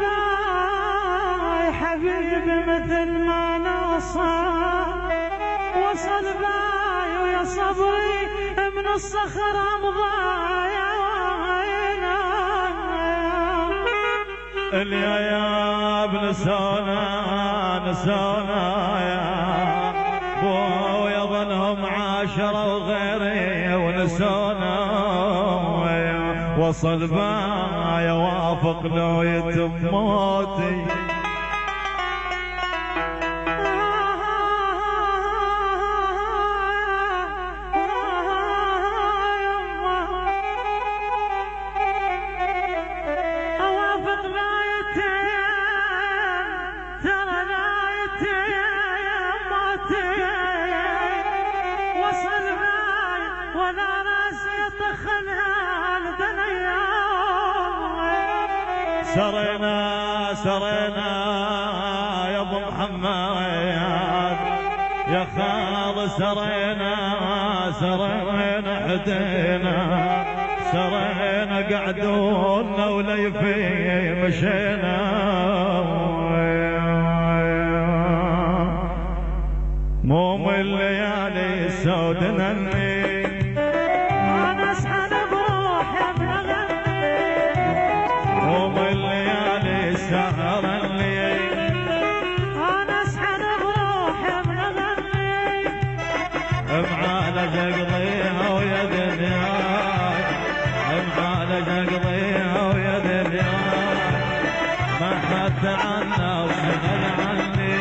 باي حبيبي مثل ما نوصل، وصل باي ويا صبري من الصخرة مضايع. الياياب نسونا يا بو يظلهم عاشرة وغيري ونسونا، وصل بايا وافق لو يتم موتي. سرينا يا ابو محمد يا خال، سرينا حدينا، سرينا قعدونا وليفي مشينا. مو من الليالي سودنا عنا وسأل عني،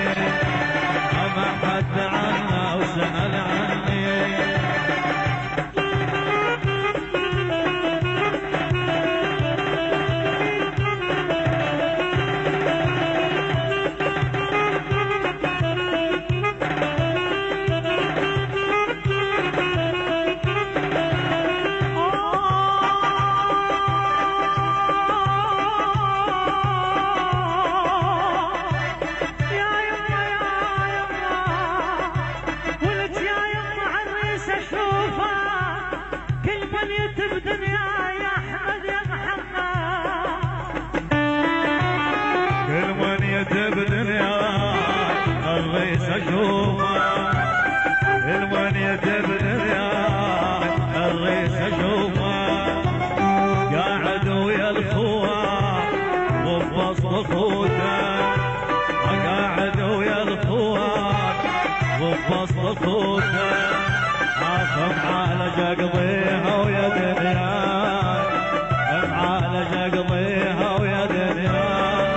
ما حد عنا وسأل عني. قاعد ويا الخوان وبوسط خوته، عاصم عالج اقضيها ويا دنياي، معالج اقضيها ويا دنياي.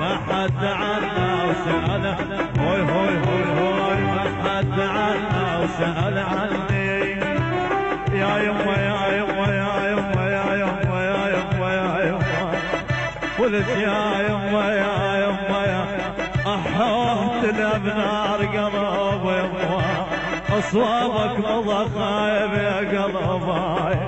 ما حد عنا وسأل، هوي هوي هوي هوي، ما حد عنا وسأل عني. يا يما يا يما يا يما يا يما يا يما يا يما، قلت يا يما يا يما يا احوت بنار قلب يما، اصوابك مضى خايب يا قلباي.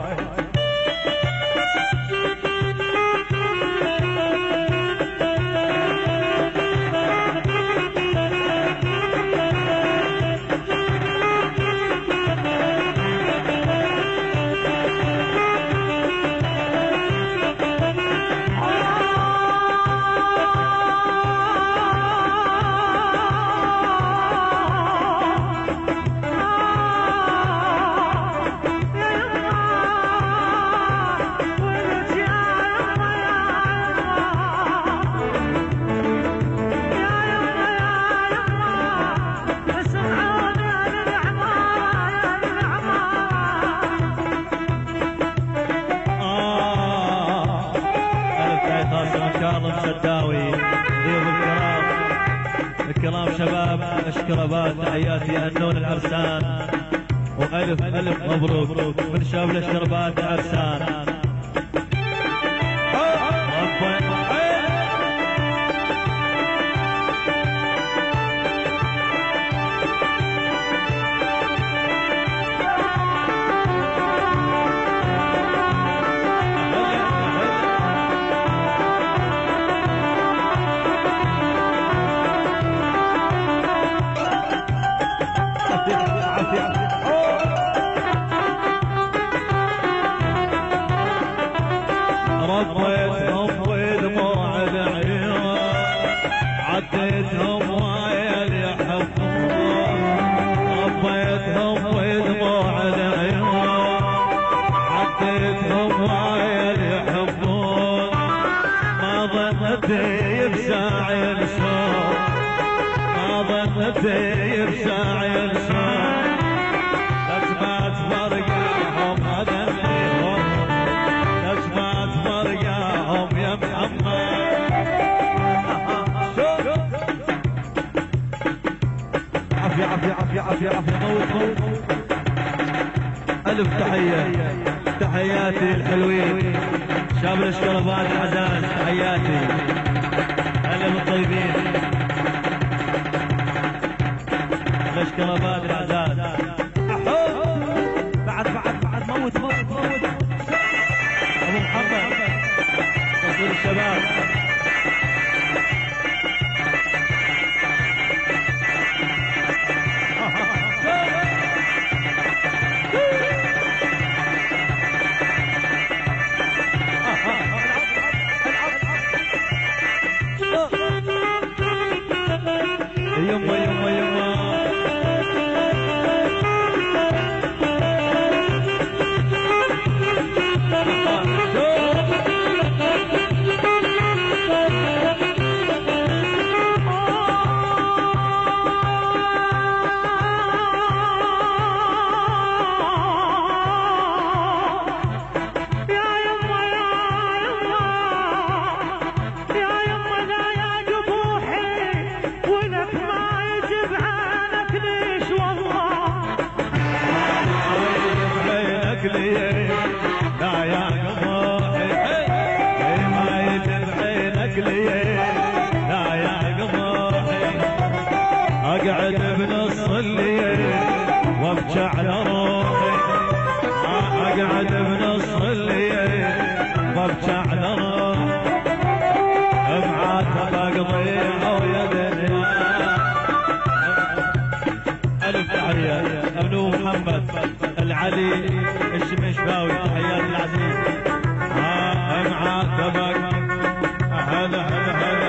الكرام شباب اشكربات، تحياتي النون العرسان، والف الف مبروك من شباب الاشكربات عرسان. ظنتي بساعي الصوت ما ظنتي بساعي الصوت لازمات فرقاهم اذنيهم لازمات فرقاهم يا محمد عافية عافية عافية عافية عافية موت ألف تحية تحياتي الحلوين شباب الاشكربات العزاز تحياتي هلا بالطيبين الاشكربات العزاز بعد موت ابو محمد تصوير الشباب يما يما يما لا يا قموحي ما يجب عينك لي لا يا قموحي اقعد بنص الليل وابكي على روحي اقعد بنص الليل وابكي على روحي معاتب اقضيها ويا دنيا الف تحيه ابنو محمد العلي الشمشباوي تحيات العزيز معاتبك هذا معاتبك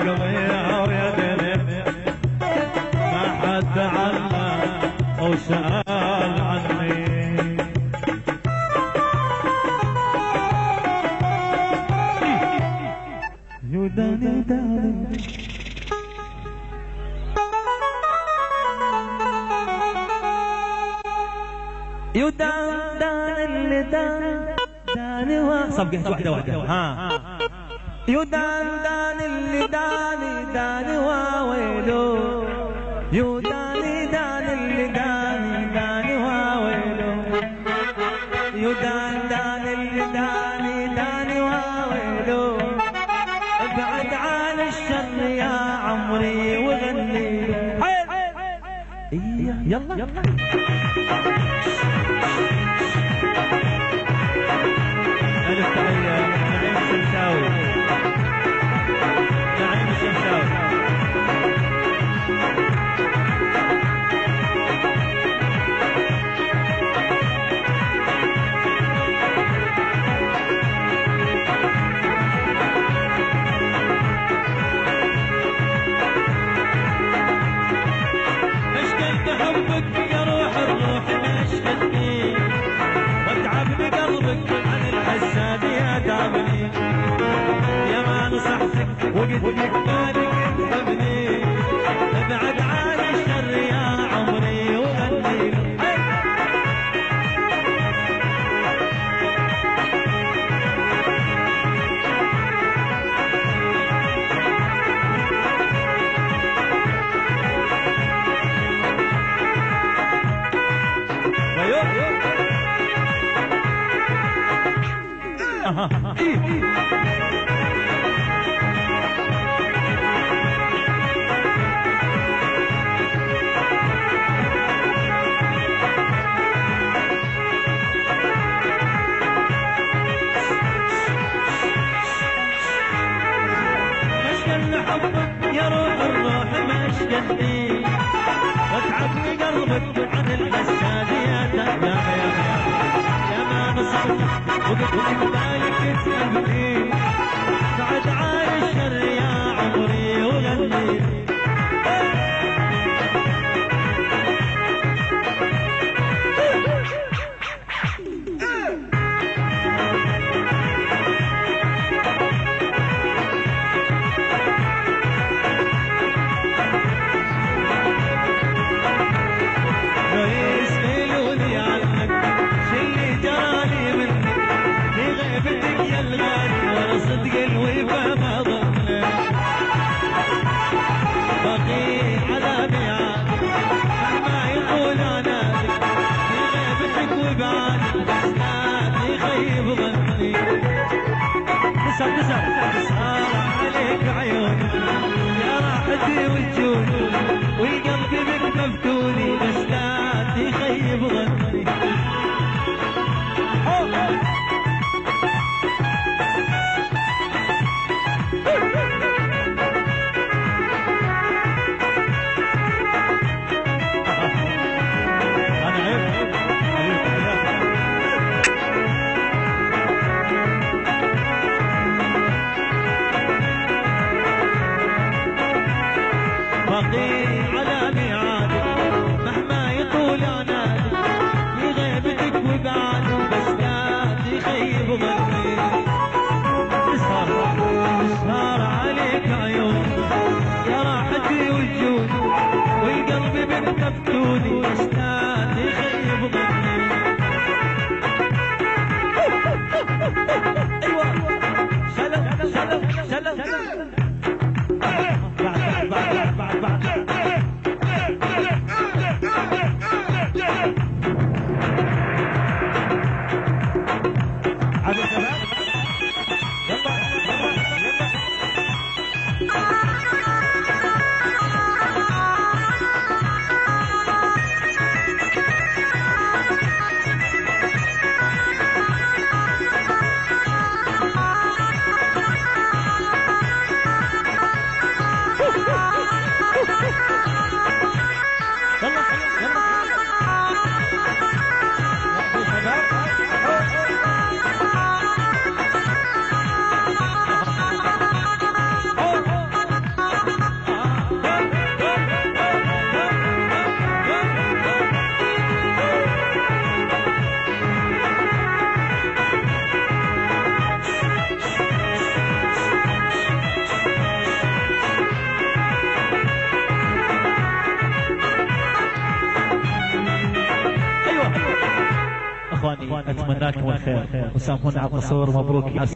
قضيها ويا دنيا ما حد علم او سأل عني يوداني داني يودان دان اللي داني صبقت واحدة ها يودان دان اللي داني واويلو يوداني دان اللي داني واويلو يودان دان اللي داني واويلو ابعد عن الشر يا عمري وغني يلا ألف تحية نعيم الشمساوي نعيم الشمساوي مشكلت حبك يا روح الروح مشكلتني واتعبني قلبك عن الحساد يا دابني يا ما نصحتك وقلت لك مالك تحبني ابعد عن الشر يا عمري وغني يا روح الروح مشكلتي واتعبني قلبك عن الحساد يا ما نصحتك وقلت لك بالك تحبني بعد عن الشر يا عمري وغني صدق الوفا ما ضمنه بقي على ميعادك مهما يطول انادك في غيبتك وبعادك بس لا تخيب ظني صار عليك عيوني يا راحتي وجودي والقلب بك مفتوني بس لا تخيب ظني بقي على ميعادك مهما يطول عنادك في غيبتك وبعادك بس لا تخيب ظني صار عليك عيوني يا راحتي وجودي والقلب بك مفتوني بس لا تخيب ظني ايوه سلام بعد عبد الشباب اخواني اتمنى لكم الخير وسامحونا على التصور. مبروك.